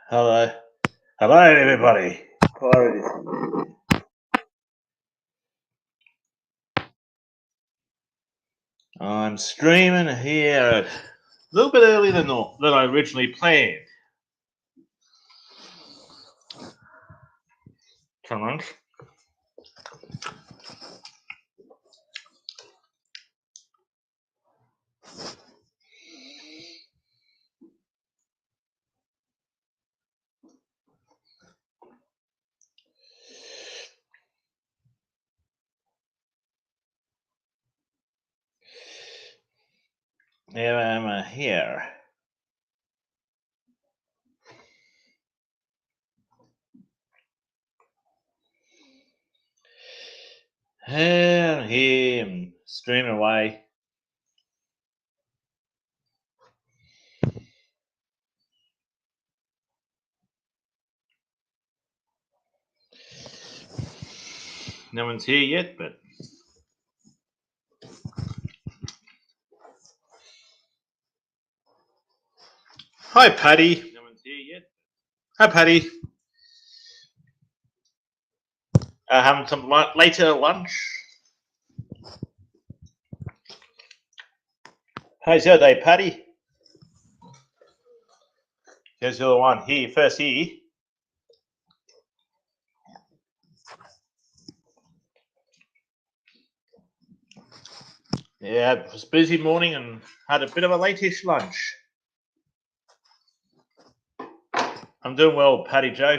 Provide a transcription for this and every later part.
Hello. Hello, everybody. Hello. I'm streaming here a little bit earlier than I originally planned. Come on. Here I am here. Here, I'm streaming away. No one's here yet, but hi, Paddy. No one's here yet. Hi, Paddy. Having some later lunch. How's your day, Paddy? Here's the other one here, first here. Yeah, it was a busy morning and had a bit of a late-ish lunch. I'm doing well, Paddy Joe.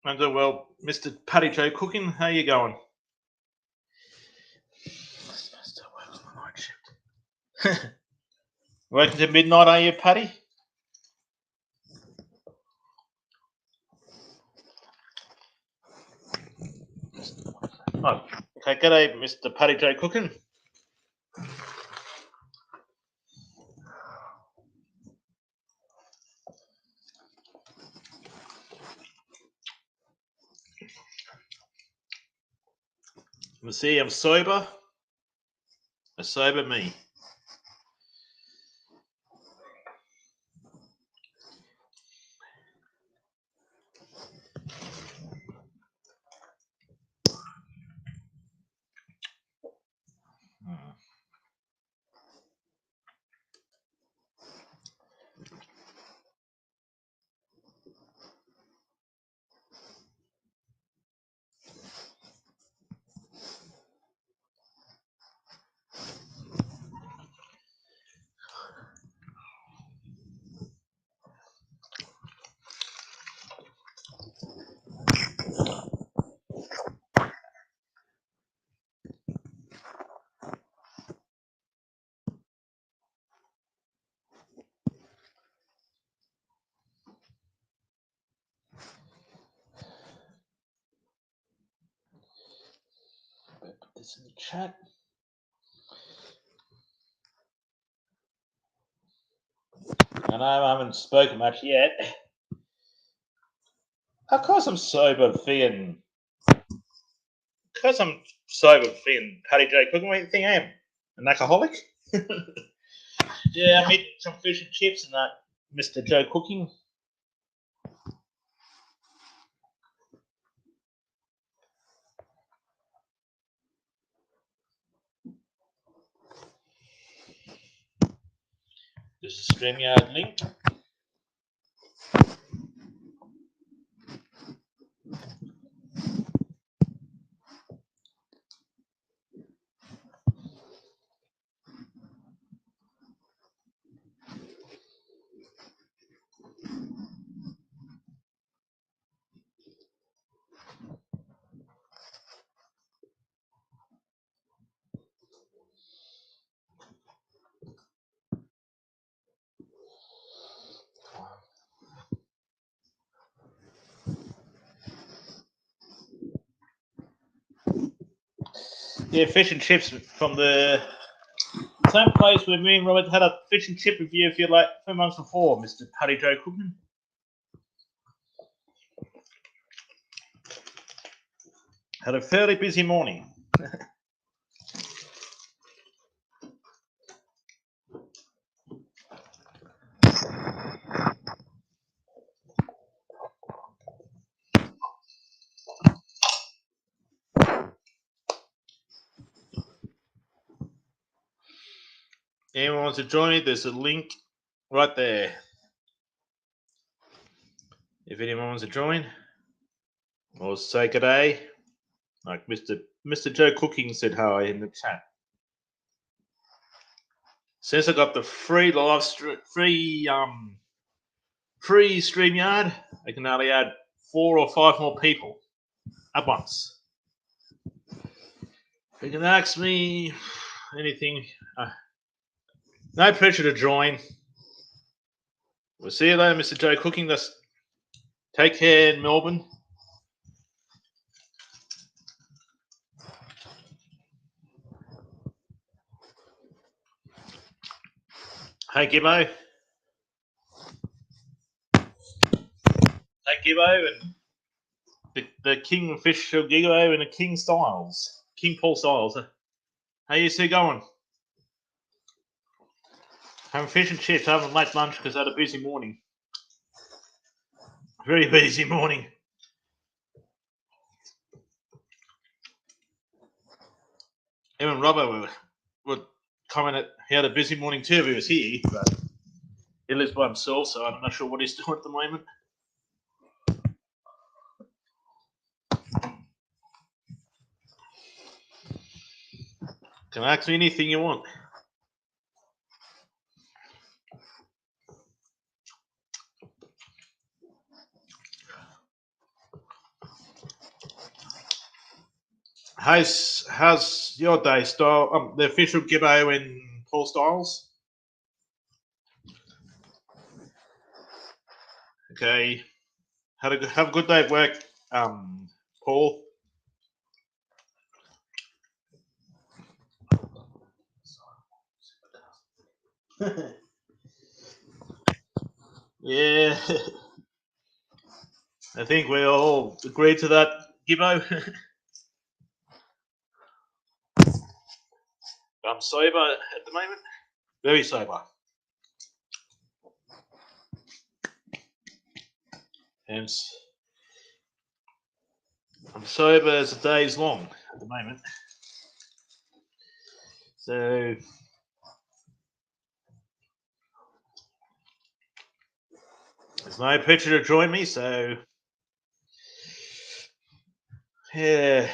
I'm doing well, Mr. Paddy Joe Cooking. How you going? Still working on the night shift. Working to midnight, are you, Paddy? Oh, okay. G'day, Mr. Paddy Joe Cooking. You see, I'm sober. A sober me. Put this in the chat. I know I haven't spoken much yet. Of course I'm sober, Finn. Because I'm sober, Finn. Paddy Joe Cooking. What do you think I am? An alcoholic? Yeah, I'm eating some fish and chips and that, Mr. Joe Cooking. This is a StreamYard link. Yeah, fish and chips from the same place where me and Robert had a fish and chip review, if you like, 2 months before, Mr. Paddy Joe Cooking. Had a fairly busy morning. Anyone wants to join me? There's a link right there. If anyone wants to join or say good day, like Mr. Joe Cooking said hi in the chat. Since I got the free free StreamYard, I can only add 4 or 5 more people at once. You can ask me anything. No pressure to join. We'll see you later, Mr. Joe Cooking. Take care in Melbourne. Hey, Gibbo. Hey, Gibbo, and the Kingfisher Gibbo and the King Styles. King Paul Styles. How you two going? Having fish and chips, having late lunch because I had a busy morning. Very busy morning. Even Robbo would comment that he had a busy morning too if he was here, but he lives by himself, so I'm not sure what he's doing at the moment. Can ask me anything you want. How's your day, Style? The official Gibbo and Paul Styles. Okay. Have a good day at work, Paul. Yeah. I think we all agree to that, Gibbo. I'm sober at the moment. Very sober. Hence, I'm sober as the day's long at the moment. So, there's no pressure to join me, so yeah.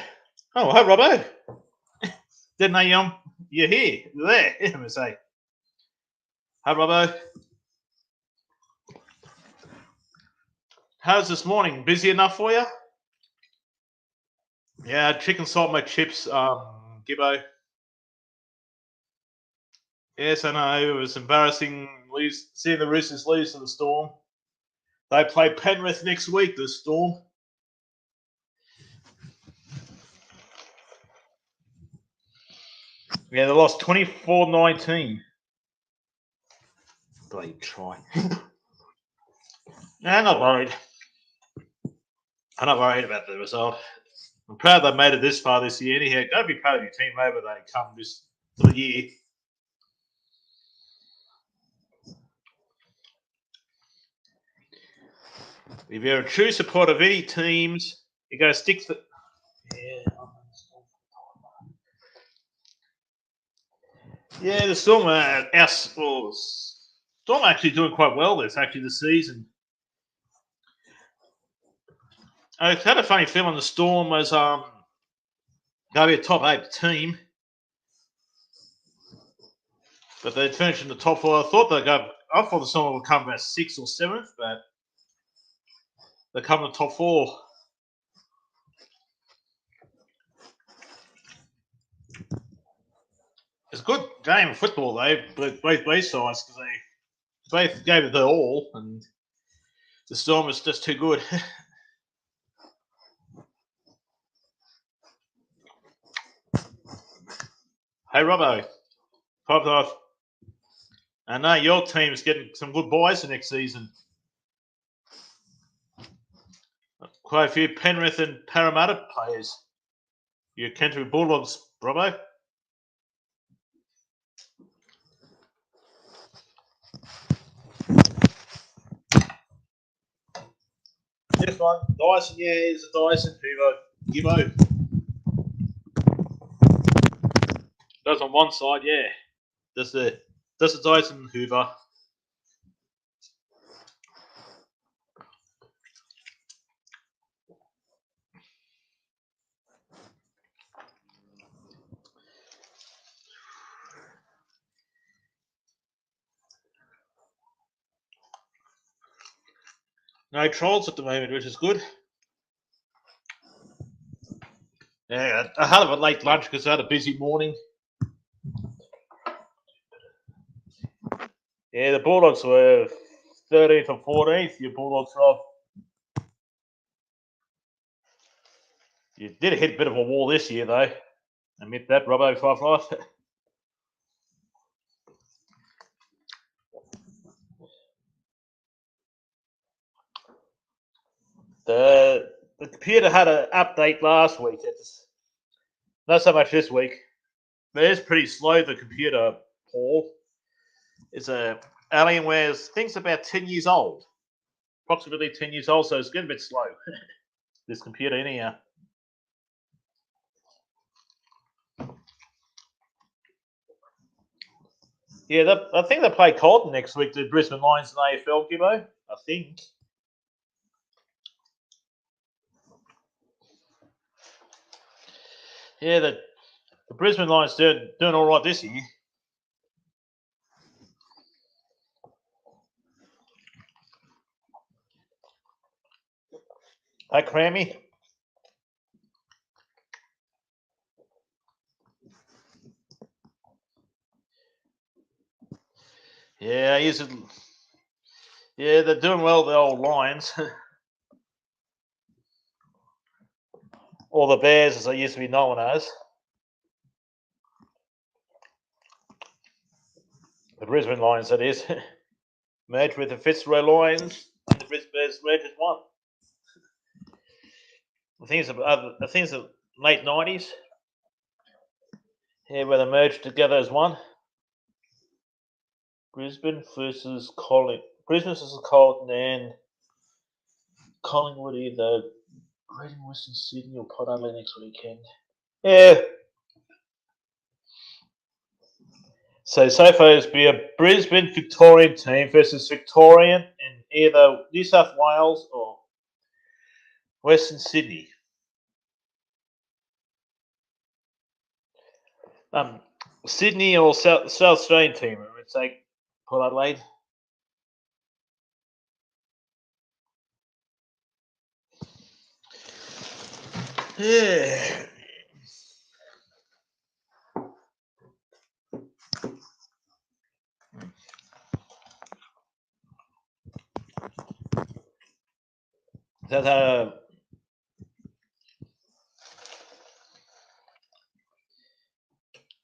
Oh, hi, Robbo. Didn't know you're here. You're there. I'm gonna say, hi, Robbo. How's this morning? Busy enough for you? Yeah, chicken salt my chips, Gibbo. Yes, I know. It was embarrassing seeing the Roosters lose to the Storm. They play Penrith next week, the Storm. Yeah, they lost 24-19. Bloody try. I'm not worried. I'm not worried about the result. I'm proud they made it this far this year. Anyhow, don't be proud of your team over they come this for the year. If you're a true supporter of any teams, you go stick to. Yeah, the Storm are Storm are actually doing quite well this season. I had a funny feeling the Storm was going to be a top 8 team, but they'd finish in the top 4. I thought the Storm would come about 6th or 7th, but they come in the top 4. It's a good game of football though, both sides, because they both gave it their all, and the Storm is just too good. Hey, Robbo, popped off. I know your team's getting some good buys for next season. Quite a few Penrith and Parramatta players. Your Canterbury Bulldogs, Bravo. This one, Dyson, yeah, it's a Dyson Hoover Gibbo. That's on one side, yeah. That's the Dyson Hoover. No trolls at the moment, which is good. Yeah, I had a late lunch because I had a busy morning. Yeah, the Bulldogs were 13th and 14th. Your Bulldogs, Rob. You did hit a bit of a wall this year, though. Admit that, Robbo 5-5. The computer had an update last week. It's not so much this week. But it's pretty slow, the computer, Paul. It's a Alienware's thing's about 10 years old. Approximately 10 years old, so it's getting a bit slow. This computer in here. Yeah, I think they play Carlton next week, the Brisbane Lions in AFL, Gibbo. I think. Yeah, the Brisbane Lions doing all right this year. Hey, Crammy. Yeah, yeah, they're doing well, the old Lions. Or the Bears, as they used to be known as. The Brisbane Lions, that is. Merged with the Fitzroy Lions, and the Brisbane Bears merged as one. I think it's the late 90s. Yeah, where they merged together as one. Brisbane versus Carlton and Collingwood either Greater Western Sydney or Port Adelaide next weekend. Yeah. So far it's be a Brisbane Victorian team versus Victorian in either New South Wales or Western Sydney. Sydney or South Australian team, I would say Port Adelaide. Yeah. That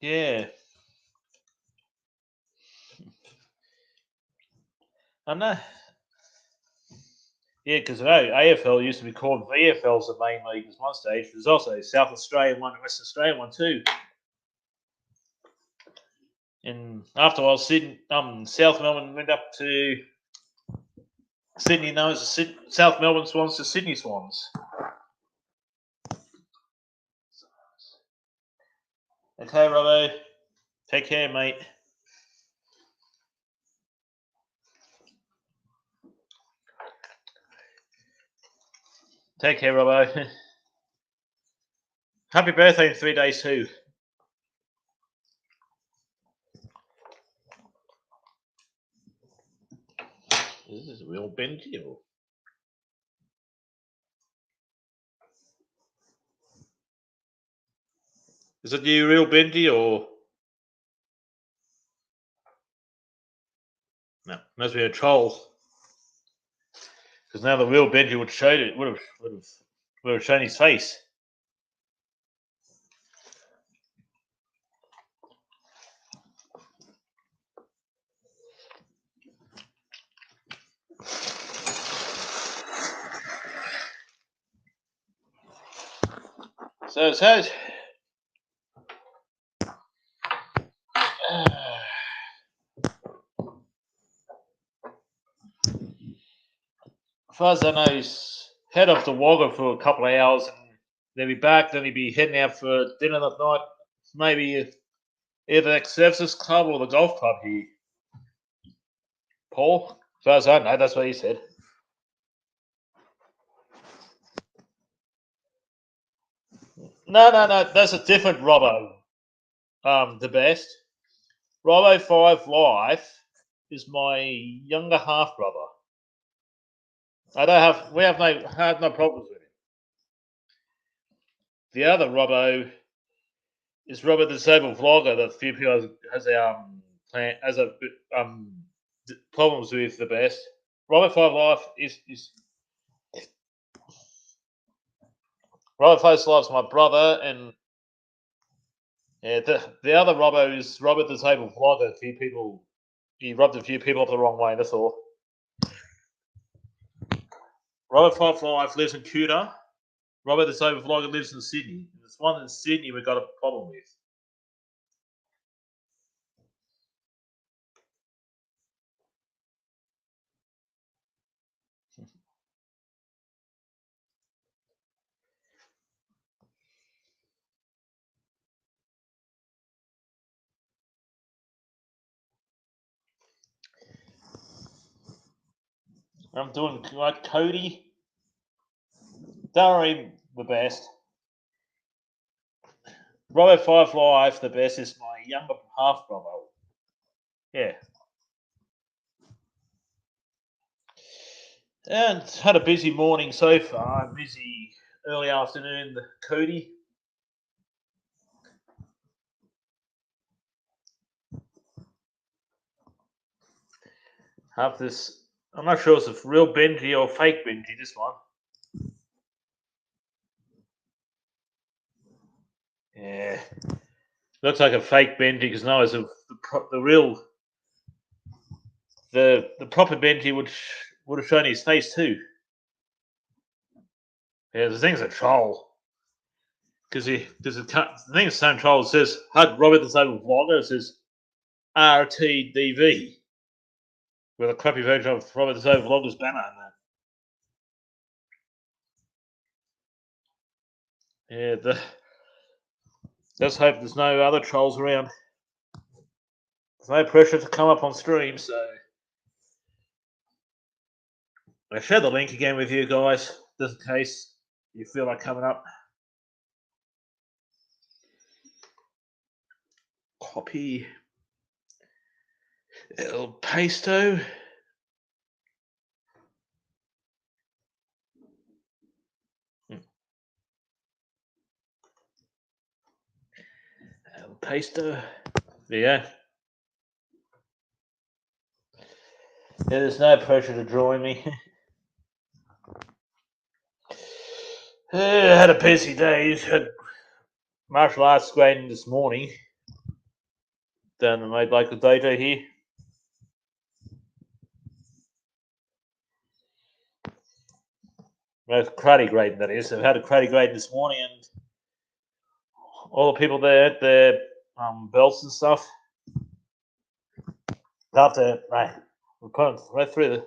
yeah. I know. Yeah, because I know AFL used to be called VFL as the main league at one stage. There's also South Australian one and Western Australian one too. And after a while, South Melbourne went up to Sydney, known as the South Melbourne Swans to Sydney Swans. Okay, Robbo. Take care, mate. Take care, Robbo. Happy birthday in 3 days too. This is a real Benji. Is it you, real Benji, or no? Must be a troll. Because now the real Benji would have shown his face. So far as I know, he's head off to Wagga for a couple of hours, and then be back. Then he'd be heading out for dinner that night. Maybe either the services club or the golf club here. Paul, as far as I know, that's what he said. No, that's a different Robbo. The best. Robbo 5 Life is my younger half brother. We have no problems with him. The other Robbo is Robert the Disabled Vlogger that few people has problems with the best. Robert 5 Life is Robert 5 Life's my brother, and yeah, the other Robbo is Robert the Disabled Vlogger. He rubbed a few people up the wrong way. That's all. Robert 5 Life lives in Cuda. Robert the Disabled Vlogger lives in Sydney. There's one in Sydney we've got a problem with. I'm doing like Cody. Don't worry, the best. Robert 5 Life, the best is my younger half brother. Yeah. And had a busy morning so far. Busy early afternoon, Cody. Have this. I'm not sure if it's a real Benji or fake Benji, this one. Yeah. Looks like a fake Benji because no, it's the real. The proper Benji would have shown his face too. Yeah, the thing's a troll. Because the thing's the same troll. It says, "Hug Robert the Disabled Vlogger." It says RTDV with a crappy version of Robert the Disabled Vlogger's banner in that. Yeah, let's hope there's no other trolls around. There's no pressure to come up on stream, so I share the link again with you guys, just in case you feel like coming up. Copy El Pasto. El Pasto. Yeah. There's no pressure to join me. I had a busy day. Had martial arts grading this morning down at my local dojo here. Karate grading, that is. I've had a karate grade this morning, and all the people there at their belts and stuff. After we're putting right through the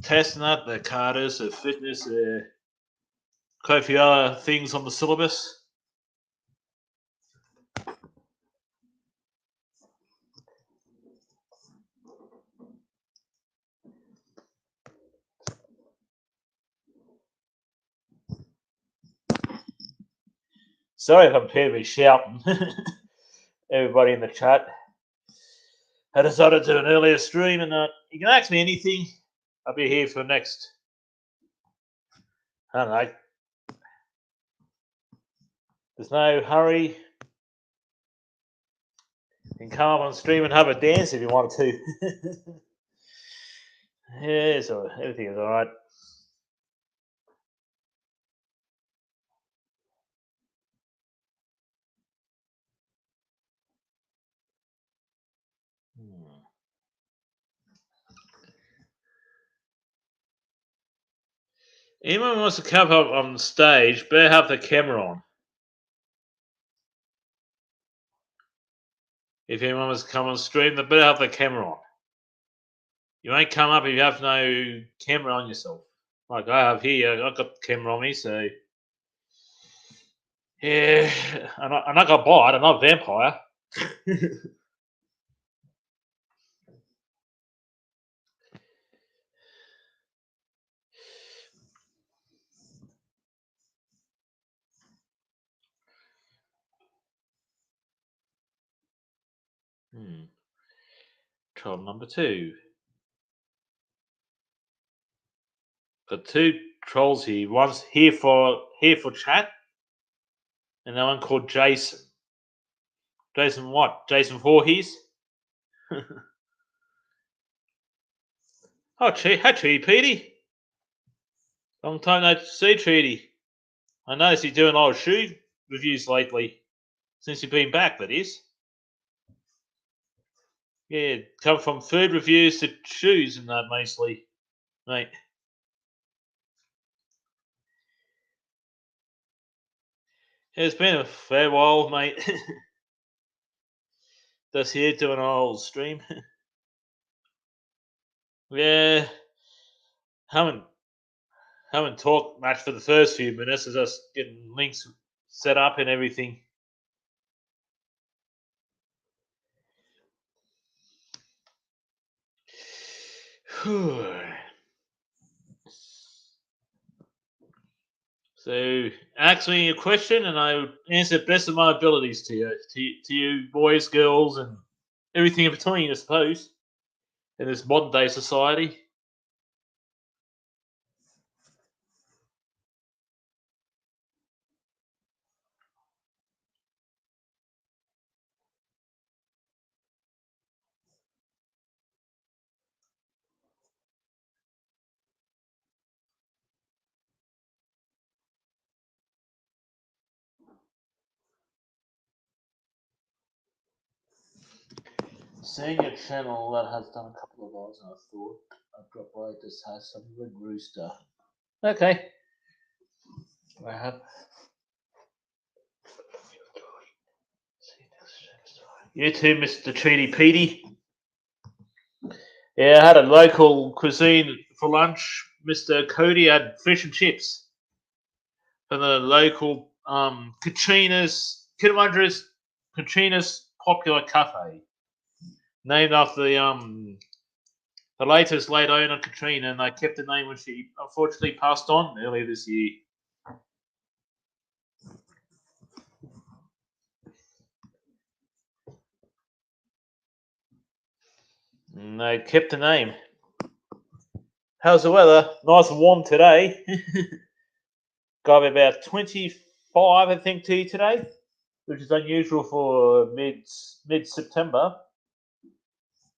testing that, the katas, the fitness, quite a few other things on the syllabus. Sorry if I'm appearing shouting. Everybody in the chat. I decided to do an earlier stream, and you can ask me anything. I'll be here for the next, I don't know. There's no hurry. You can come up on stream and have a dance if you want to. Yeah, so everything is alright. Anyone who wants to come up on stage, better have the camera on. If anyone wants to come on stream, they better have the camera on. You won't come up if you have no camera on yourself. like I have here. I got the camera on me, so yeah, and I got bite. I'm not a vampire. Troll number two. Got two trolls here. One's here for chat, and that one called Jason. Jason what? Jason Voorhees? Oh, hi, Treaty Petey. Long time no see, Treaty. I noticed you're doing a lot of shoe reviews lately. Since you've been back, that is. Yeah, come from food reviews to shoes and that mostly, mate. It's been a fair while, mate. Just here doing an old stream. Yeah, haven't haven't talked much for the first few minutes. It's just getting links set up and everything. So, ask me a question, and I will answer the best of my abilities to you boys, girls, and everything in between, I suppose, in this modern day society. Seeing a channel that has done a couple of hours, and I thought I'd drop by. This has some red rooster. Okay, I have. You too, Mr. Treaty Petey. Yeah, I had a local cuisine for lunch. Mr. Cody had fish and chips from the local Katrina's popular cafe, named after the latest late owner Katrina, and they kept the name when she unfortunately passed on earlier this year. And they kept the name. How's the weather? Nice and warm today. Got about 25, I think, today, which is unusual for mid September.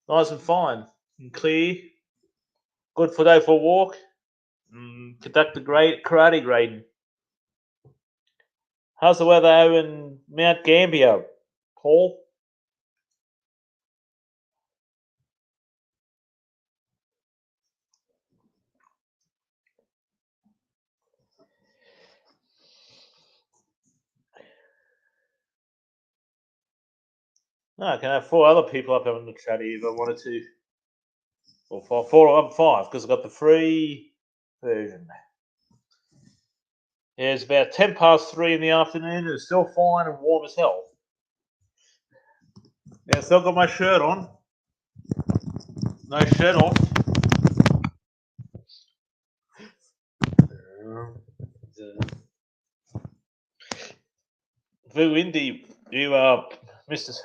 Nice and fine and clear. Good for day for a walk. Conduct a great karate grading. How's the weather over in Mount Gambier, Paul? No, I can have four other people up on the chat if I wanted to. Or five, because I've got the free version. Yeah, it's about 10 past 3 in the afternoon. It's still fine and warm as hell. Yeah, still got my shirt on. No shirt off. Vu Indy, you are Mr.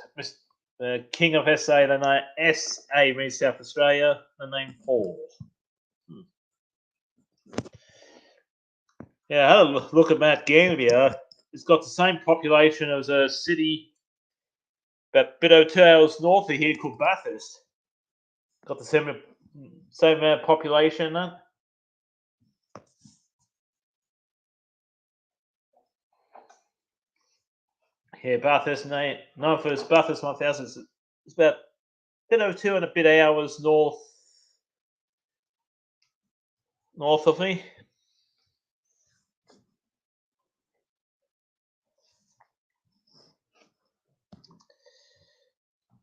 King of SA. The name SA means South Australia. The name Paul. Yeah, I had a look at Mount Gambier. It's got the same population as a city about a bit over 2 hours north of here called Bathurst. Got the same amount of population. That. Yeah, Bathurst, known for its Bathurst 1000. It's about a bit over 2 and a bit hours north of me.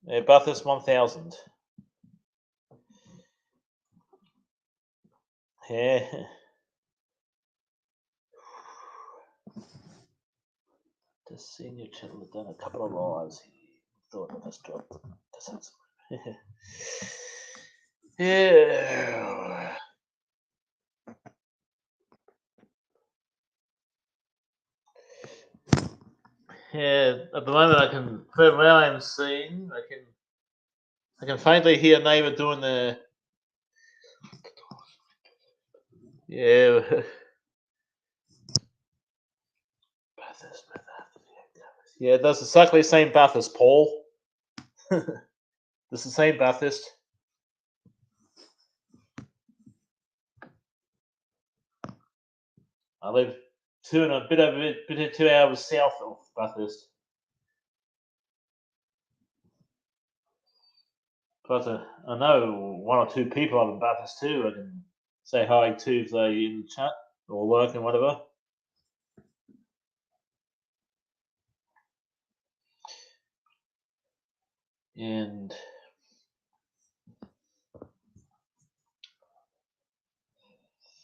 Yeah, Bathurst 1000. Yeah. The senior channel has done a couple of lives. He thought of his job. Yeah. Yeah, at the moment I can, from where I'm seeing, I can faintly hear a neighbour doing the, yeah. Bathurst. Yeah, that's exactly the same Bathurst, Paul. That's the same Bathurst. I live two and a bit over bit of 2 hours south of Bathurst. But I know one or two people up in Bathurst too. I can say hi to if they in the chat or work and whatever. And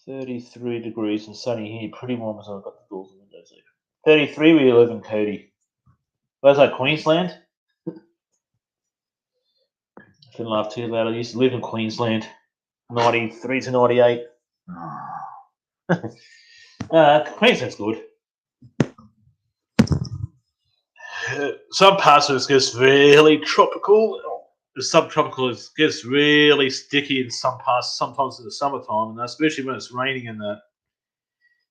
33 degrees and sunny here, pretty warm as I've got the doors and windows open. 33 where you live in Cody. Where's that, Queensland? I shouldn't laugh too loud. I used to live in Queensland. 93 to 98. Queensland's good. Some parts of it gets really tropical. The subtropical gets really sticky in some parts, sometimes in the summertime, and especially when it's raining and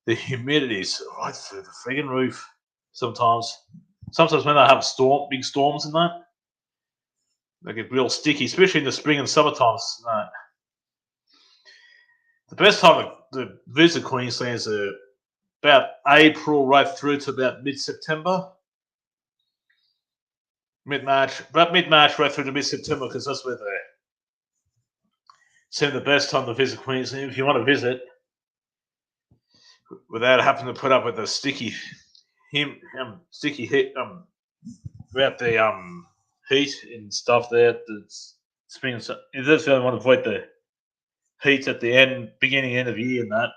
the humidity's right through the friggin' roof. Sometimes when they have big storms and that, they get real sticky, especially in the spring and summertime. The best time to visit Queensland is about April right through to about mid-September. Mid-March right through to mid-September, because that's where it's the best time to visit Queensland if you want to visit without having to put up with the sticky heat, about the heat and stuff there. That's spring. You just really want to avoid the heat at the beginning, end of the year, and that.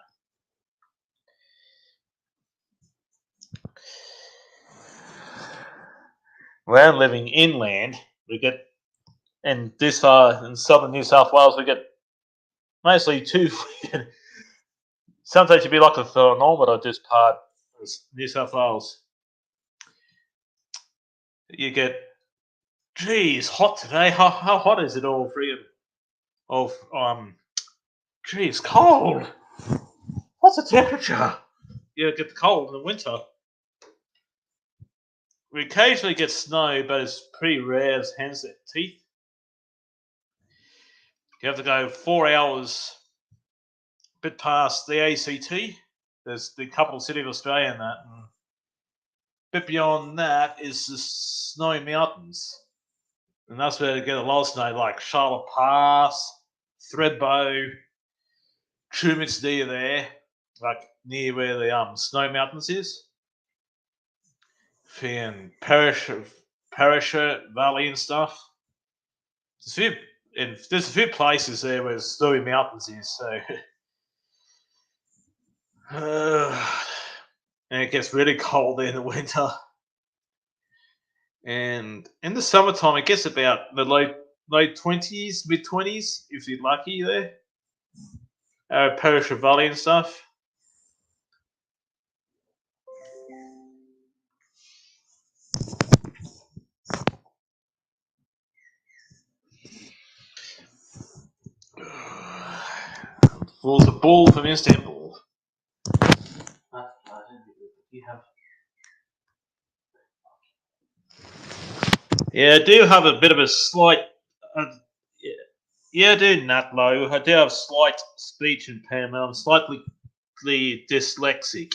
Where I'm living inland, we get, and this far in southern New South Wales, we get mostly two. Sometimes you'd be lucky for normal this part of New South Wales. You get, geez, hot today. How hot is it all freaking? Geez, cold. What's the temperature? You get the cold in the winter. We occasionally get snow, but it's pretty rare as hen's teeth. You have to go 4 hours a bit past the ACT. There's the capital city of Australia and that. And a bit beyond that is the snowy mountains. And that's where they get a lot of snow, like Charlotte Pass, Thredbo, Truman's near there, like near where the snow mountains is. And Perisher Valley and stuff. There's a few places there where snowy mountains is, so and it gets really cold in the winter. And in the summertime, it gets about the low 20s, mid 20s if you're lucky there. Perisher Valley and stuff. Falls a ball from Istanbul. Yeah, I do have a bit of a slight. Yeah, I do, Nat Low. I do have slight speech impairment. I'm slightly dyslexic.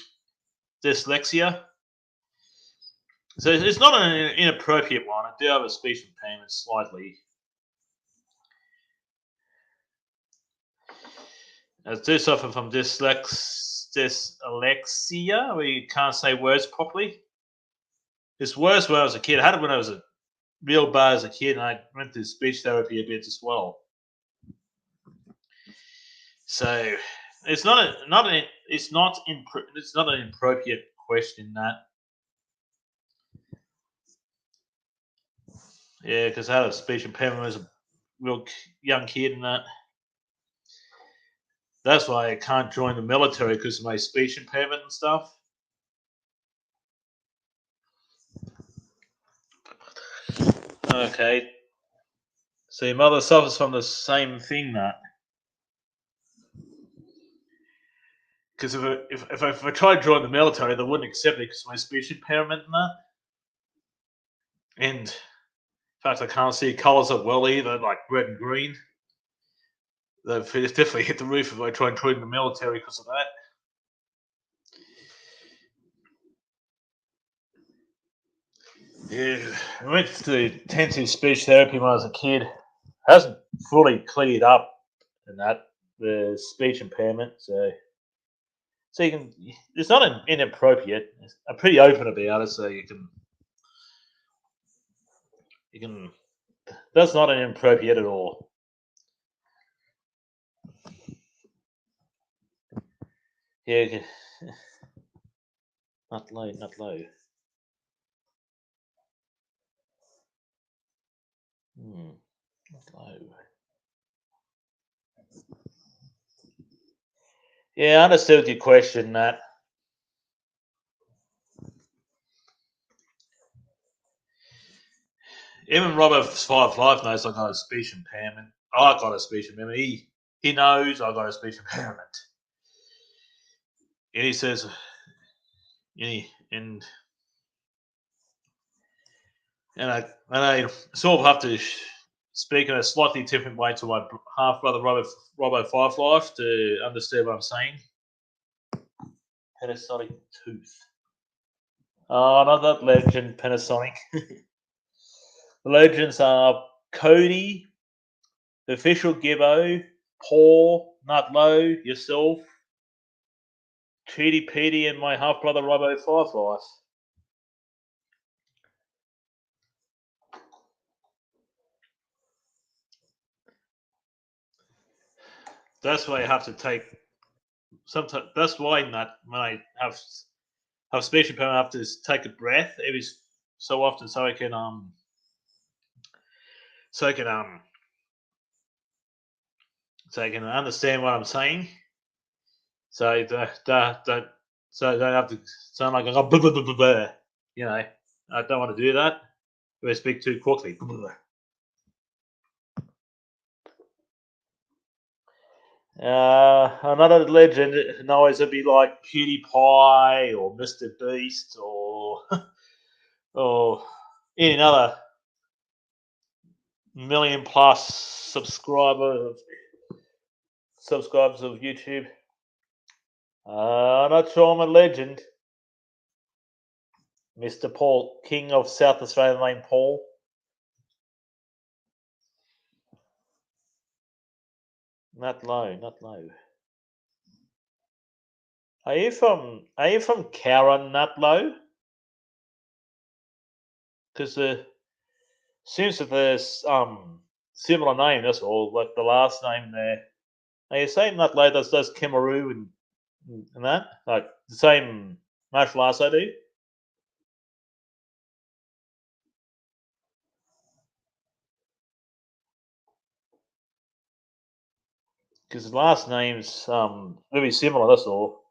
Dyslexia. So it's not an inappropriate one. I do have a speech impairment slightly. I do suffer from dyslexia, where you can't say words properly. It's worse when I was a kid. I had it when I was a real bad as a kid, and I went through speech therapy a bit as well. So it's not an inappropriate question, that. Yeah, because I had a speech impairment as a real young kid, and that's why I can't join the military because of my speech impairment and stuff. Okay, so your mother suffers from the same thing, that because if I tried to join the military, they wouldn't accept me because of my speech impairment and that. And in fact, I can't see colours that well either, like red and green. They've definitely hit the roof if I try and join the military because of that. Yeah, I went to intensive speech therapy when I was a kid. Hasn't fully cleared up in that the speech impairment. So you can. It's not an inappropriate. I'm pretty open about it, so you can. That's not inappropriate at all. Yeah, not low, not low. Not low. Yeah, I understood your question, Nat. Even Robert Five Life knows I got a speech impairment. I got a speech impairment. He knows I got a speech impairment, and he says, and I sort of have to speak in a slightly different way to my half brother Robbo Five Life to understand what I'm saying. Panasonic tooth. Oh, not that legend, Panasonic. The legends are Cody, the official Gibbo, Paul, Nutlow, yourself, Cheaty Petey, and my half brother Robbo Five Life. That's why I have to take. Sometimes that's why not when I have speech impairment, I have to take a breath every so often so I can so I can understand what I'm saying. So that so I don't have to sound like a blah, blah, blah, blah, blah. You know, I don't want to do that. If I speak too quickly. Another legend knows it'd be like PewDiePie or Mr. Beast or or any other million plus subscribers of YouTube. Not sure I'm a legend. Mr. Paul, King of South Australian Lane Paul. Not low, not low. Are you from Karen Nutlow? Because seems that there's similar name, that's all, like the last name there. Are you saying Nutlow does Kemaroo and that? Like the same martial arts I do? Because the last name's very similar, that's all.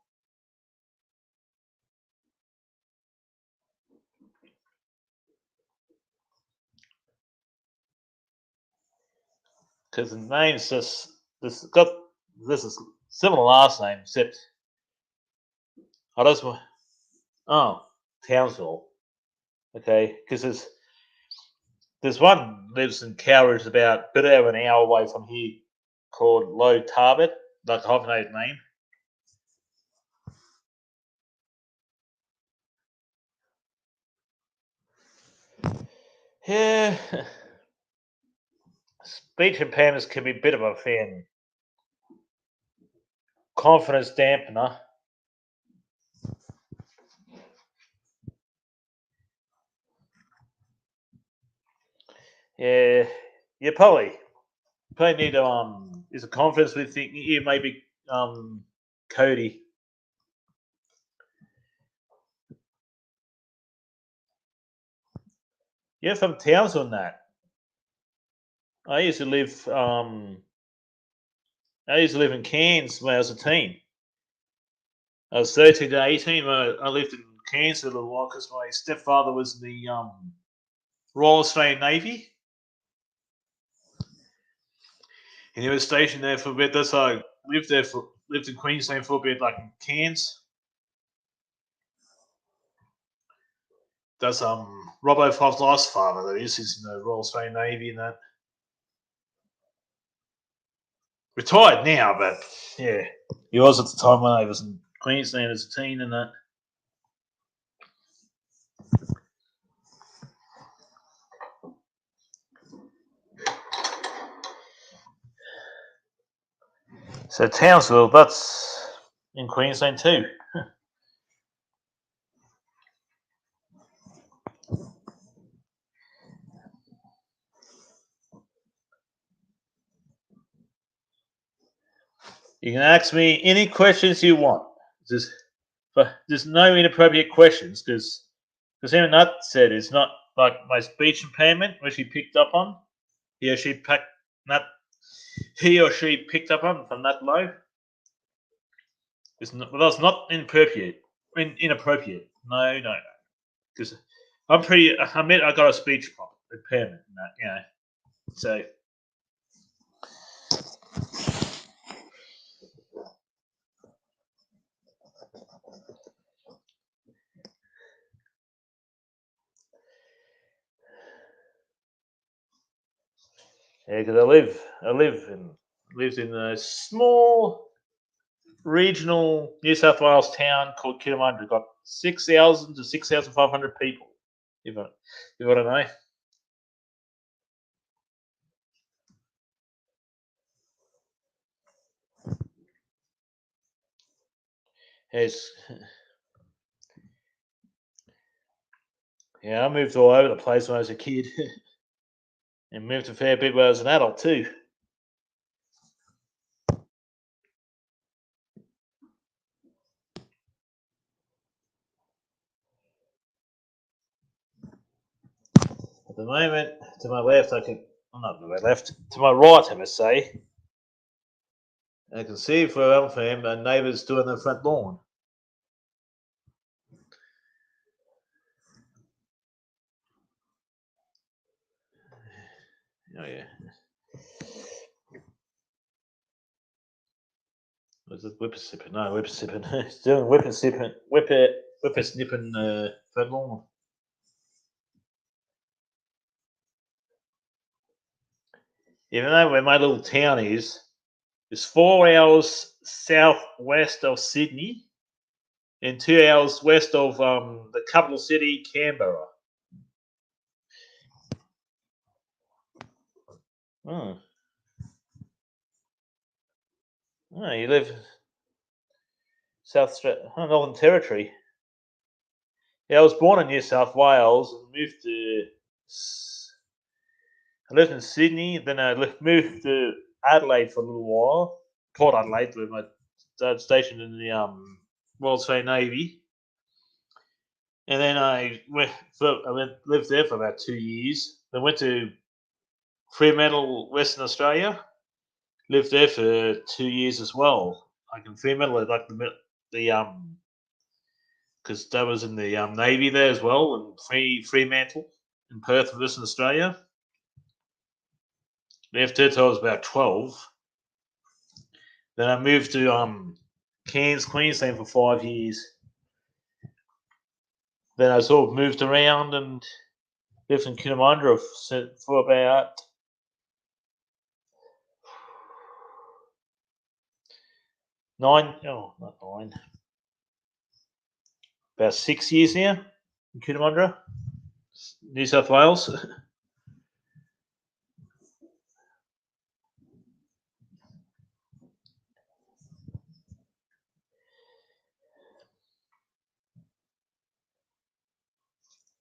Because the name's just this is similar last name, except I just oh Townsville. Okay, because there's one lives in Cowridge about a bit over an hour away from here called Low Tarbet, like a hyphenated name. Yeah, speech impairments can be a bit of a fan confidence dampener. Yeah, you probably need to is a confidence with you maybe Cody. You're from Townsville, that. I used to live. I used to live in Cairns when I was a teen. I was 13 to 18 when I lived in Cairns for a little while because my stepfather was in the Royal Australian Navy, and he was stationed there for a bit. That's why I lived in Queensland for a bit, like in Cairns. That's Robbo Five's last father. That is, he's in the Royal Australian Navy and that. Retired now, but yeah, he was at the time when I was in Queensland as a teen and that. So Townsville, that's in Queensland too. You can ask me any questions you want. Just, but there's no inappropriate questions because even that said it's not like my speech impairment, which he picked up on. He or she picked that. He or she picked up on from that low. It's not, well, that's not inappropriate. Inappropriate. No, no, no. Because I'm pretty. I admit I got a speech impairment. And that, So yeah, because lived in a small regional New South Wales town called Kitamundra. Got 6,000 to 6,500 people. You want to know? It's, yeah, I moved all over the place when I was a kid, and moved a fair bit when I was an adult too. At the moment, to my left, not to my left, to my right, I must say, I can see where I'm from, my neighbours doing the front lawn. Oh yeah. Was it whippersnipping? No, whippersnipping. It's doing whippersnipping front lawn. Even though where my little town is 4 hours southwest of Sydney and 2 hours west of the capital city, Canberra. Oh, oh you live Northern Territory. Yeah, I was born in New South Wales and moved to. I lived in Sydney, then moved to Adelaide for a little while. Port Adelaide, where my dad stationed in the Royal Australian Navy. And then lived there for about 2 years. Then went to Fremantle, Western Australia. Lived there for 2 years as well. Like in Fremantle, like the because that was in the Navy there as well, and Fremantle in Perth, Western Australia. Left there till I was about 12. Then I moved to Cairns, Queensland for 5 years. Then I sort of moved around and lived in Coonamundra for about 6 years now in Coonamundra, New South Wales.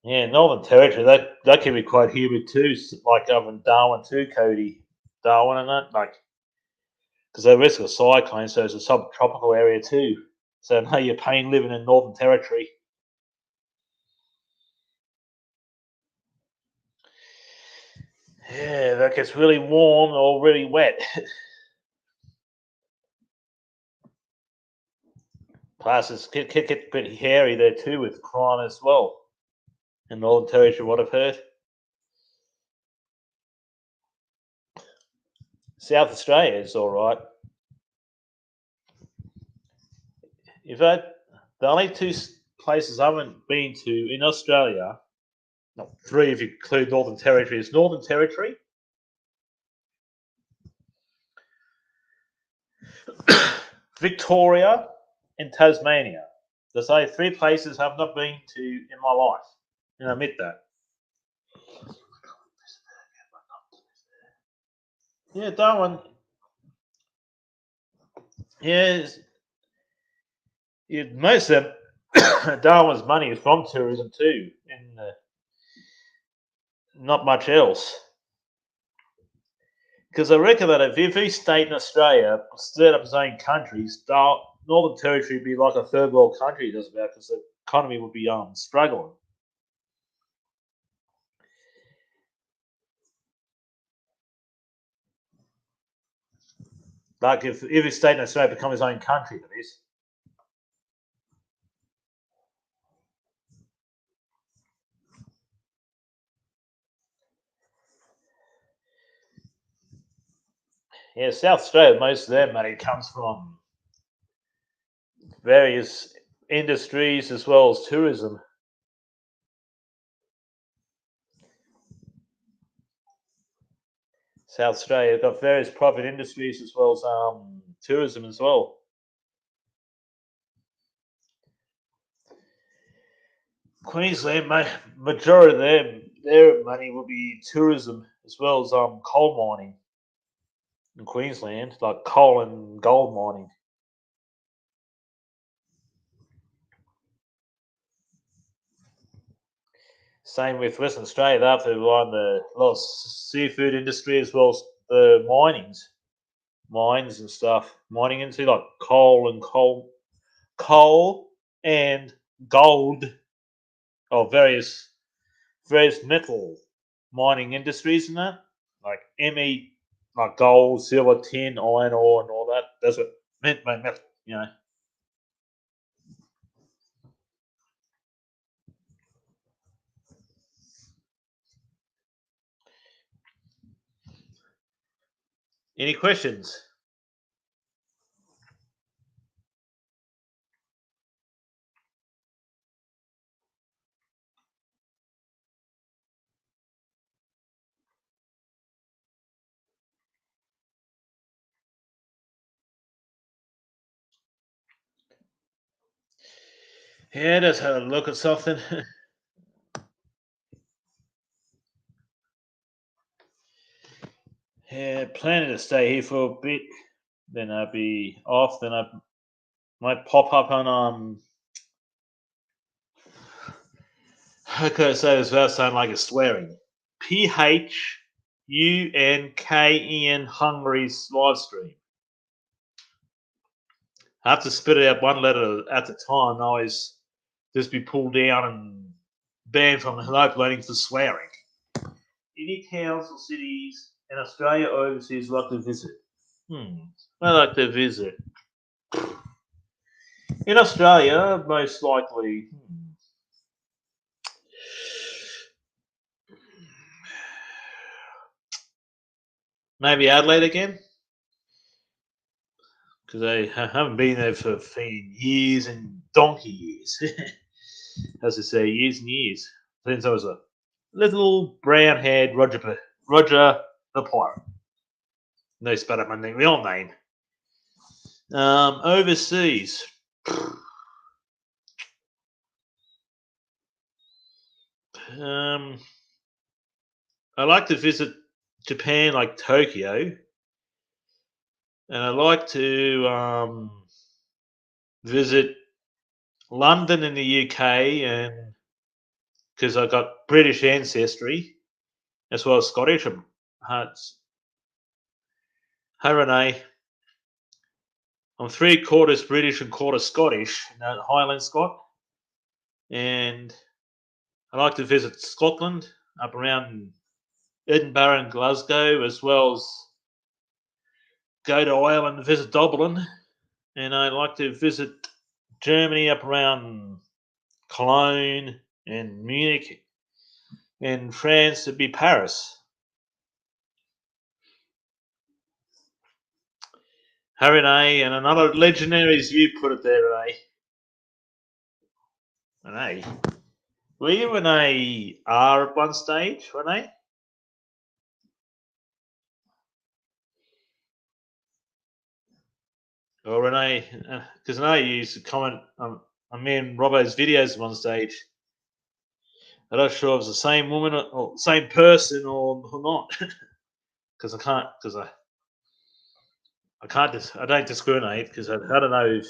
Yeah, Northern Territory, that can be quite humid too, like up in Darwin too, Cody. Darwin and that, like, because they're risk of cyclone, so it's a subtropical area too. So I know you're pain living in Northern Territory. Yeah, that gets really warm or really wet. Plus, get pretty hairy there too with crime as well. In Northern Territory, what I've heard. South Australia is all right. In fact, the only two places I haven't been to in Australia, not three if you include Northern Territory, is Northern Territory, Victoria, and Tasmania. There's only three places I've not been to in my life, and I admit that. Yeah, Darwin. Yeah, most of Darwin's money is from tourism too, and not much else. Because I reckon that if every state in Australia set up its own countries, Northern Territory would be like a third world country just about because the economy would be struggling. Like if every state in Australia become its own country, that is. Yeah, South Australia, most of their money comes from various industries as well as tourism. South Australia got various private industries as well as tourism as well. Queensland, majority of their money will be tourism as well as coal mining in Queensland, like coal and gold mining. Same with Western Australia, they have to rely on the a lot of seafood industry as well as the mines and stuff. Mining into like coal and gold, or various metal mining industries and that, like ME, like gold, silver, tin, iron ore, and all that. That's what meant by metal. You know. Any questions? Yeah, just have a look at something. Yeah, planning to stay here for a bit. Then I'll be off. Then I might pop up on how can I say this without sounding like it's swearing? PHUNKEN Hungary's live stream. I have to spit it out one letter at a time. I always just be pulled down and banned from uploading for swearing. Any towns or cities in Australia or overseas like to visit? I like to visit. In Australia, most likely, maybe Adelaide again, because I haven't been there for years and donkey years. As I say, years and years. Since I was a little brown haired Roger the Pirate. No spell out my real name. Overseas. Um, I like to visit Japan, like Tokyo, and I like to visit London in the UK, and because I got British ancestry as well as Scottish. Hi Renee. I'm three quarters British and quarter Scottish, Highland Scot, and I like to visit Scotland up around Edinburgh and Glasgow, as well as go to Ireland and visit Dublin. And I'd like to visit Germany up around Cologne and Munich, and France to be Paris. Hey, Renee, and another legendary as you put it there, Renee. Renee, were you Renee R at one stage, Renee? Or Renee, because I know you used to comment on me and Robbo's videos at one stage. I'm not sure if it's the same woman or same person or not, because I don't discriminate because I don't know if,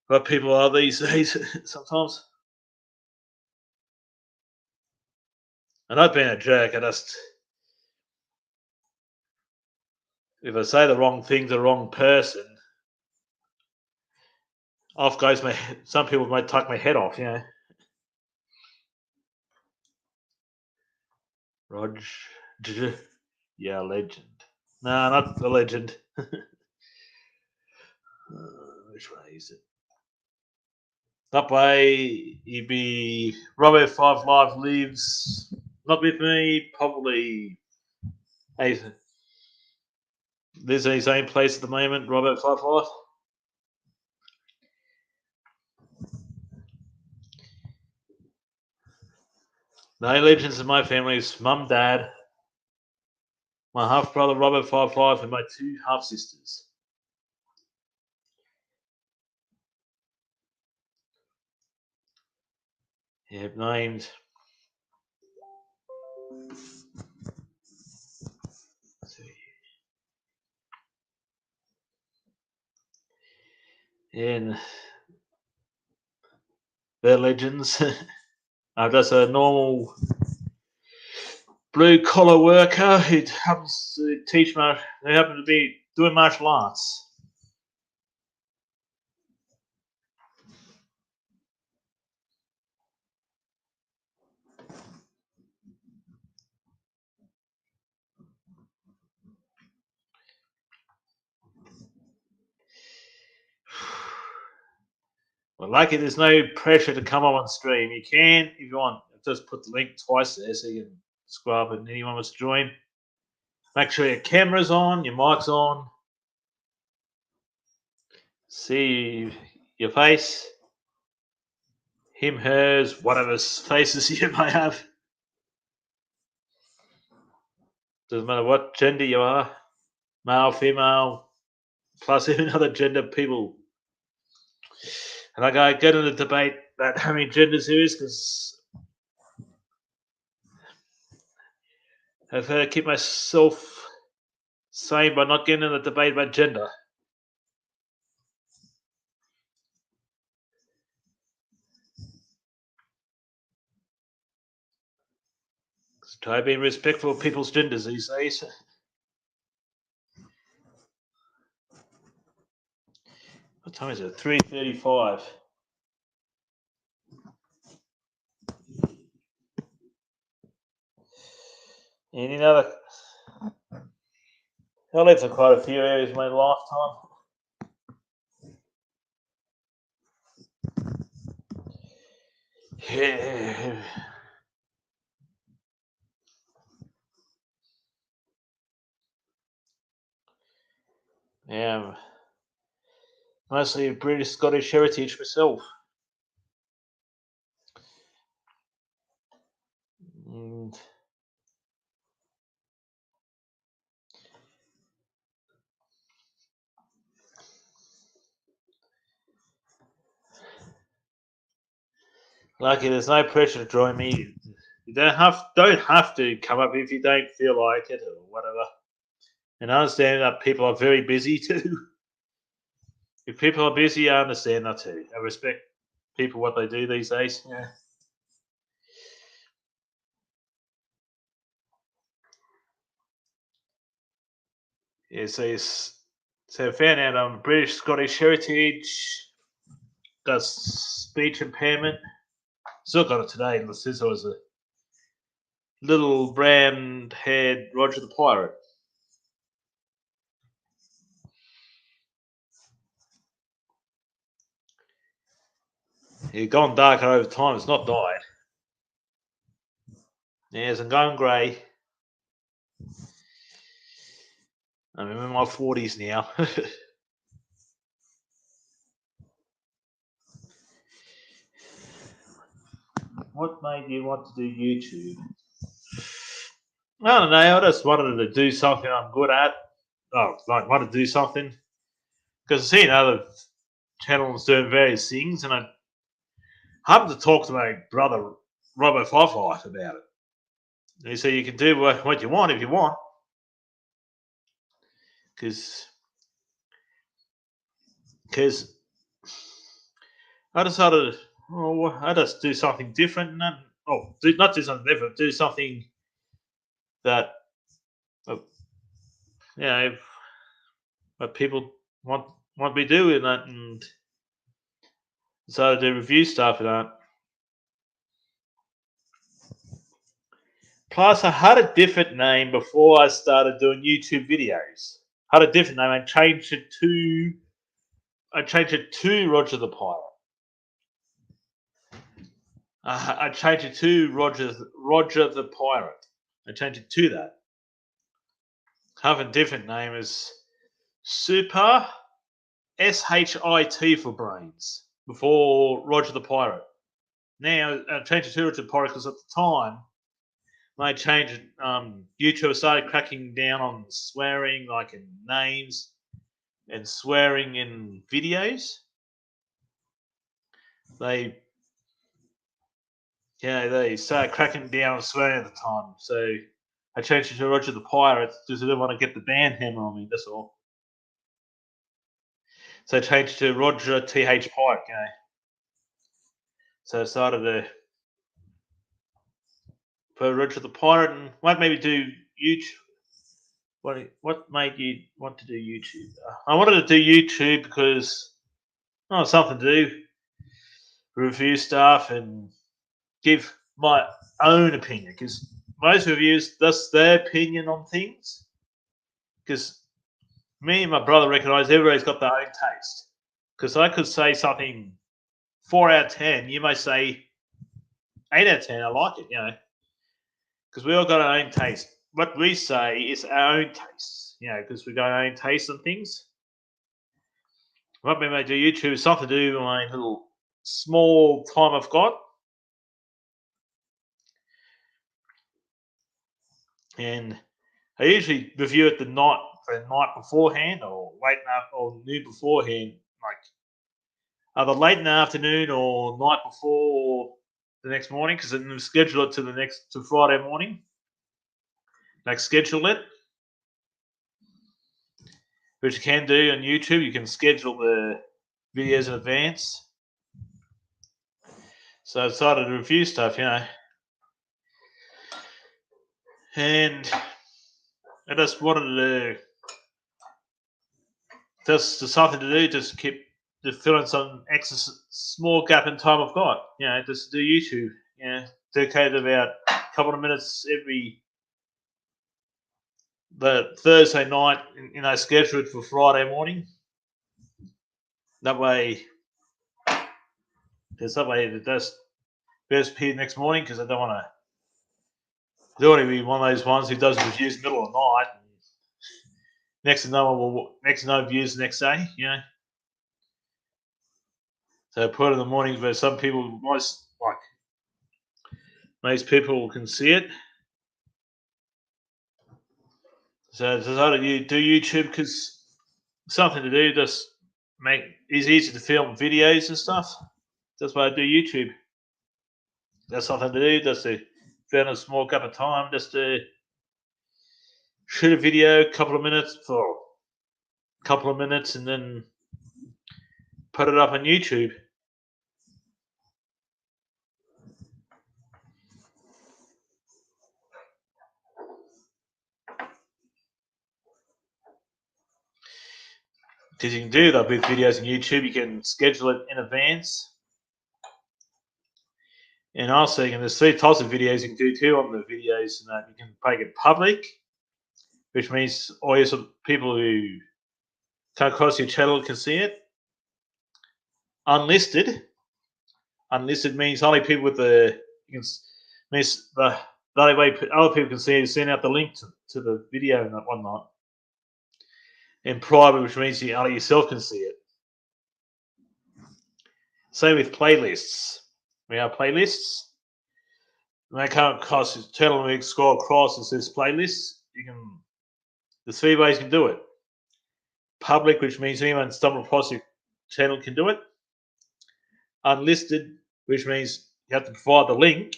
what people are these days sometimes. And I've been a jerk. I just, if I say the wrong thing to the wrong person, off goes my. Some people might tuck my head off, you know. Rog, yeah, legend. No, not the legend. Which way is it? That way, he'd be Robert Five Live lives. Not with me, probably. Hey, lives in his own place at the moment. Robert Five Live. No legends in my family is mum, dad, my half brother Robert Five Live, and my two half sisters. Yeah, named. And they're legends. I'm just a normal blue collar worker who happens to teach they happen to be doing martial arts. Well, lucky there's no pressure to come on stream. You can, if you want, just put the link twice there so you can scrub and anyone wants to join. Make sure your camera's on, your mic's on. See your face, him, hers, whatever faces you may have. Doesn't matter what gender you are, male, female, plus even other gender people. And I get in the debate about how many genders there is because I've had to keep myself sane by not getting in the debate about gender. So try being respectful of people's genders these days. What time is it? 3:35. Any other? I lived in quite a few areas in my lifetime. Yeah. Yeah. Mostly British Scottish heritage myself. And lucky there's no pressure to join me. You don't have to come up if you don't feel like it or whatever. And I understand that people are very busy too. If people are busy, I understand that too. I respect people what they do these days. Yeah. Yeah. So I found out I'm British Scottish heritage. Got speech impairment. Still got it today. Since I was little brown-haired Roger the Pirate. It's gone darker over time. It's not died. Yes, I'm going grey. I'm in my 40s now. What made you want to do YouTube? I don't know. I just wanted to do something I'm good at. Oh, like want to do something because I've seen other channels doing various things, and I happened to talk to my brother Robert Fifight about it. And he said you can do what you want if you want, because I decided, oh, I just do something different. Not do something different. Do something that, uh, what people want me doing that, and decided to review stuff and that. Plus, I had a different name before I started doing YouTube videos. I had a different name. I changed it to Roger the Pirate. I changed it to Roger the Pirate. I changed it to that. I have a different name as Super SHIT for brains before Roger the Pirate. Now I changed it to Roger the Pirate because at the time when I changed it, YouTube started cracking down on swearing, like in names and swearing in videos. They started cracking down on swearing at the time. So I changed it to Roger the Pirate because I didn't want to get the band hammer on me, that's all. So I changed to Roger TH Pirate, So I started to put Roger the Pirate and might maybe do YouTube. What made you want to do YouTube? I wanted to do YouTube because something to do, review stuff and give my own opinion because most reviews that's their opinion on things. Because me and my brother recognise everybody's got their own taste. Because I could say something 4 out of 10, you may say 8 out of 10. I like it, because we all got our own taste. What we say is our own tastes, because we got our own taste on things. What we may do YouTube is something to do with my little small time I've got. And I usually review it the night beforehand or late night or noon beforehand, like either late in the afternoon or night before the next morning, because then we schedule it to Friday morning. Like schedule it, which you can do on YouTube. You can schedule the videos in advance. So I decided to review stuff, and I just wanted to something to do, just keep to fill in some extra small gap in time I've got, just to do YouTube, dedicate about a couple of minutes every the Thursday night, scheduled for Friday morning. That way, it does best appear next morning because I don't want to be one of those ones who does reviews middle of the night. Next to no views the next day, So I put it in the mornings where some people, most people can see it. So I decided to do YouTube because something to do, just it's easy to film videos and stuff. That's why I do YouTube. That's something to do, just to find a small gap of time, just to shoot a video, a couple of minutes, and then put it up on YouTube. Because you can do that with videos on YouTube, you can schedule it in advance. And also, there's three types of videos you can do too on the videos, and that you can make it public, which means all your sort of people who come across your channel can see it. Unlisted. Unlisted means only people with the you can means the only way other people can see it is send out the link to the video and whatnot. And private, which means you only yourself can see it. Same with playlists. We have playlists. When they come across your channel and you scroll across and says playlists, you can there's three ways you can do it. Public, which means anyone stumble across your channel can do it. Unlisted, which means you have to provide the link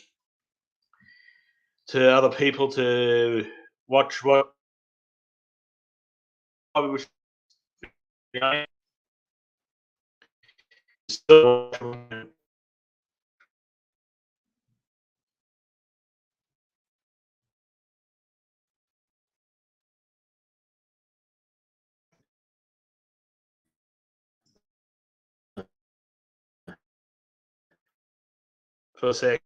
to other people to watch what for a sec.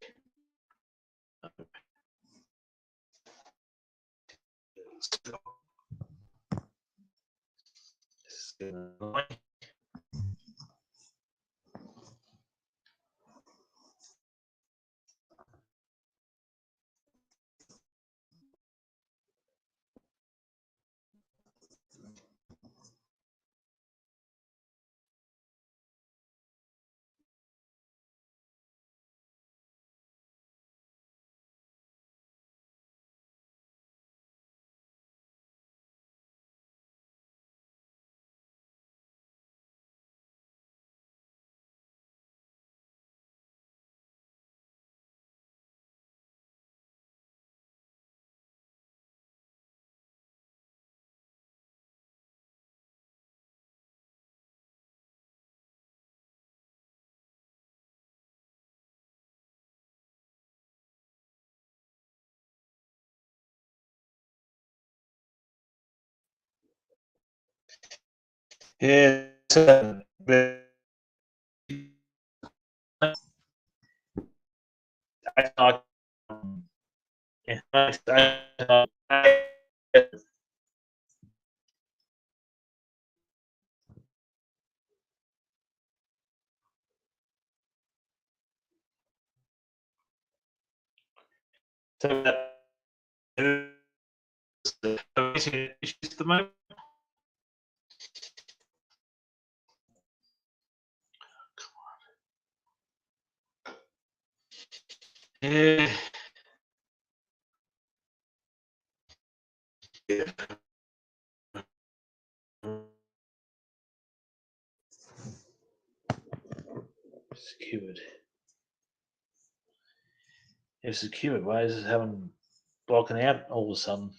Yeah. Yeah. Secured. It's secured. Why is it having blocking out all of a sudden?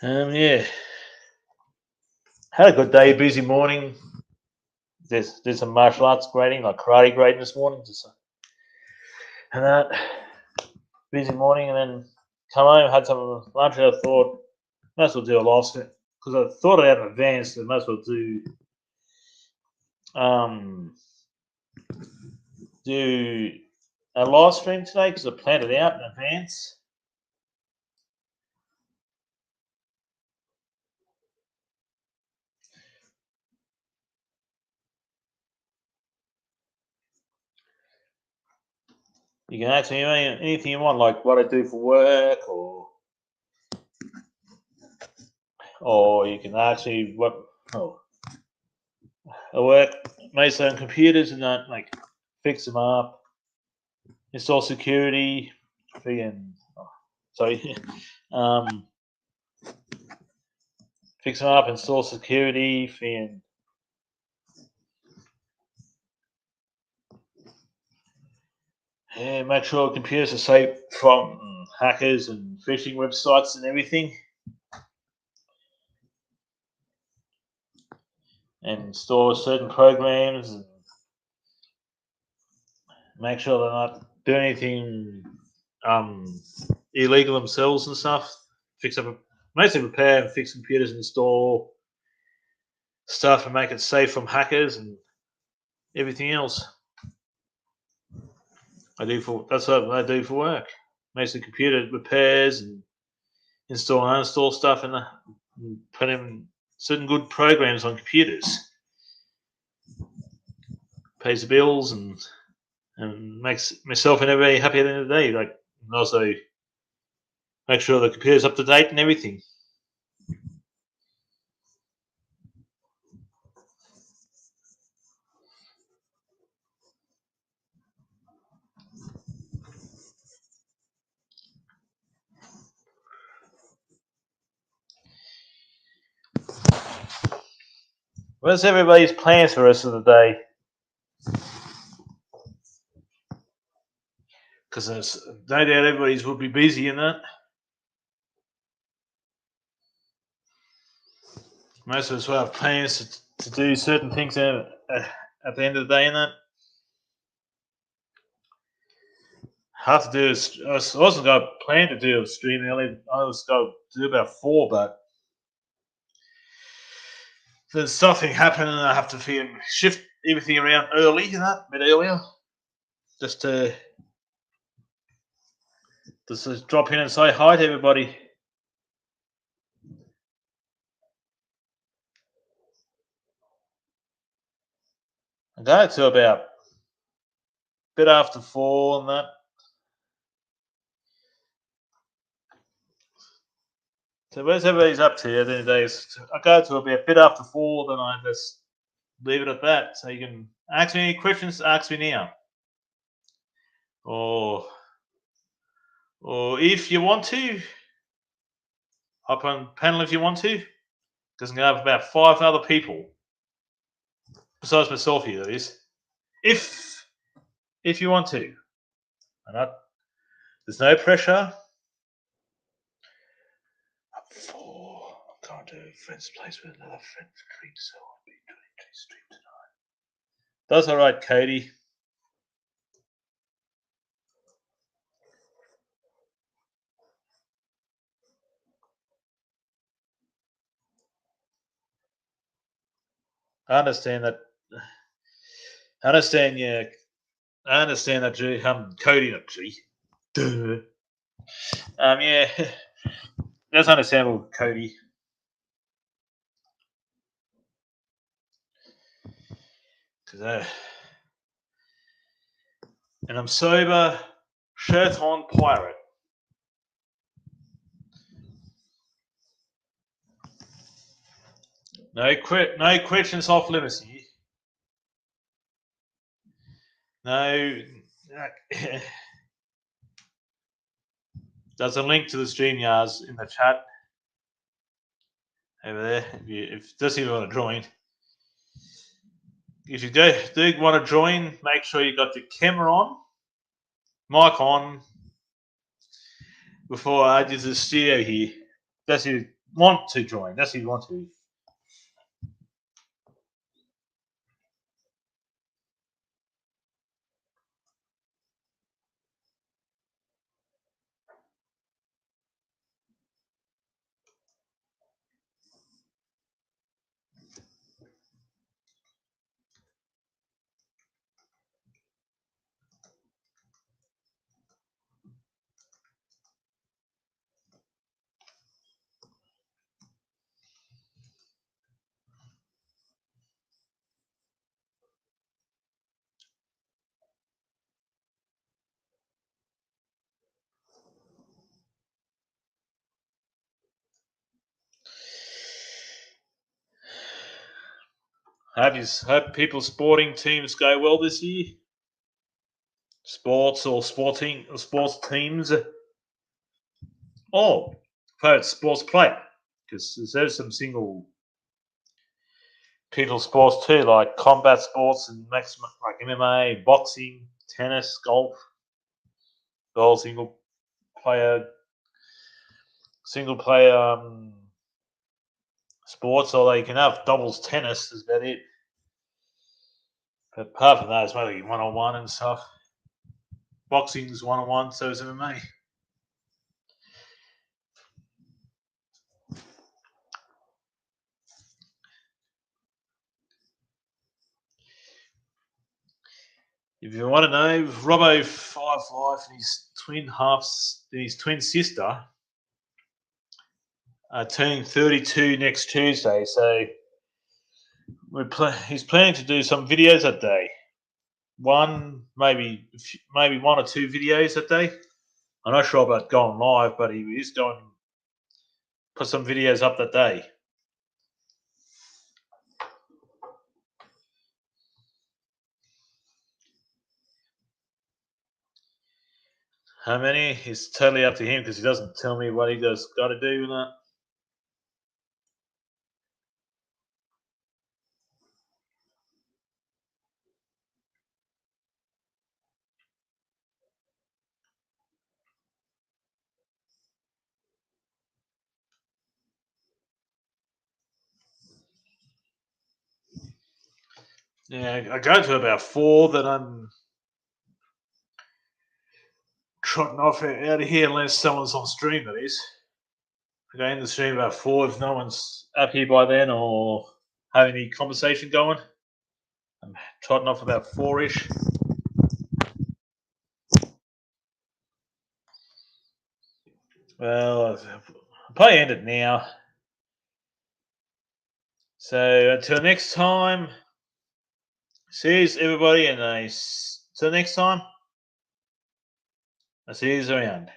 Yeah. Had a good day, busy morning. Did some martial arts grading, like karate grading this morning. And that busy morning, and then come home, had some lunch, and I thought, might as well do a live stream. Because I thought I had in advance, that might as well do a live stream today, because I planned it out in advance. You can ask me anything you want, like what I do for work, or you can ask me what I work mostly on computers and that, like fix them up, install security, freaking sorry, um, fix them up, install security, freaking yeah, make sure computers are safe from hackers and phishing websites and everything, and install certain programs and make sure they're not doing anything illegal themselves and stuff. Fix up mostly repair and fix computers, and install stuff, and make it safe from hackers and everything else. That's what I do for work. Mostly computer repairs and install and uninstall stuff, and put in certain good programs on computers. Pays the bills and makes myself and everybody happy at the end of the day. Like, and also make sure the computer's up to date and everything. What's everybody's plans for the rest of the day? Because no doubt everybody's will be busy in that. Most of us will have plans to do certain things at the end of the day in that. Hard to do is I wasn't going to plan to do a stream early. I was going to do about 4, but then something happened and I have to shift everything around early, a bit earlier, just to drop in and say hi to everybody. I go to about a bit after 4 and that. So where's everybody's up to at the end of the day? I go to about a bit after 4, then I just leave it at that. So you can ask me any questions, ask me now. Or if you want to, hop on panel if you want to. Because I'm going to have about 5 other people, besides myself here, that is. If you want to. There's no pressure. Up 4. I'm going to a friend's place with another friend for drinks, so I'll be doing a stream tonight. That's all right, Cody. I understand that. I understand, yeah. I understand that, G. Cody, not G. Duh. Yeah. That's understandable, Cody. And I'm sober, shirt on, pirate. No questions off limits here. No. There's a link to the StreamYards in the chat over there. If you want to join. If you do want to join, make sure you got your camera on, mic on, before I do the studio here. That's if you want to join. That's if you want to. Hope people's sporting teams go well this year. Sports teams. Oh, favorite sports play, because there's some single people sports too, like combat sports and like MMA, boxing, tennis, golf. All single player sports, or you can have doubles tennis. Is about it. But apart from that, it's mainly 1-on-1 and stuff. Boxing's 1-on-1, so is MMA. If you want to know, Robbo55 and his twin sister are turning 32 next Tuesday. So he's planning to do some videos that day. Maybe one or two videos that day. I'm not sure about going live, but he is going to put some videos up that day. How many? It's totally up to him because he doesn't tell me what he does got to do with that. Yeah, I go to about 4, then I'm trotting off out of here unless someone's on stream, that is. I go in the stream about 4 if no one's up here by then or having any conversation going. I'm trotting off about 4-ish. Well, I'll probably end it now. So until next time, see you everybody, and till next time, I'll see you around.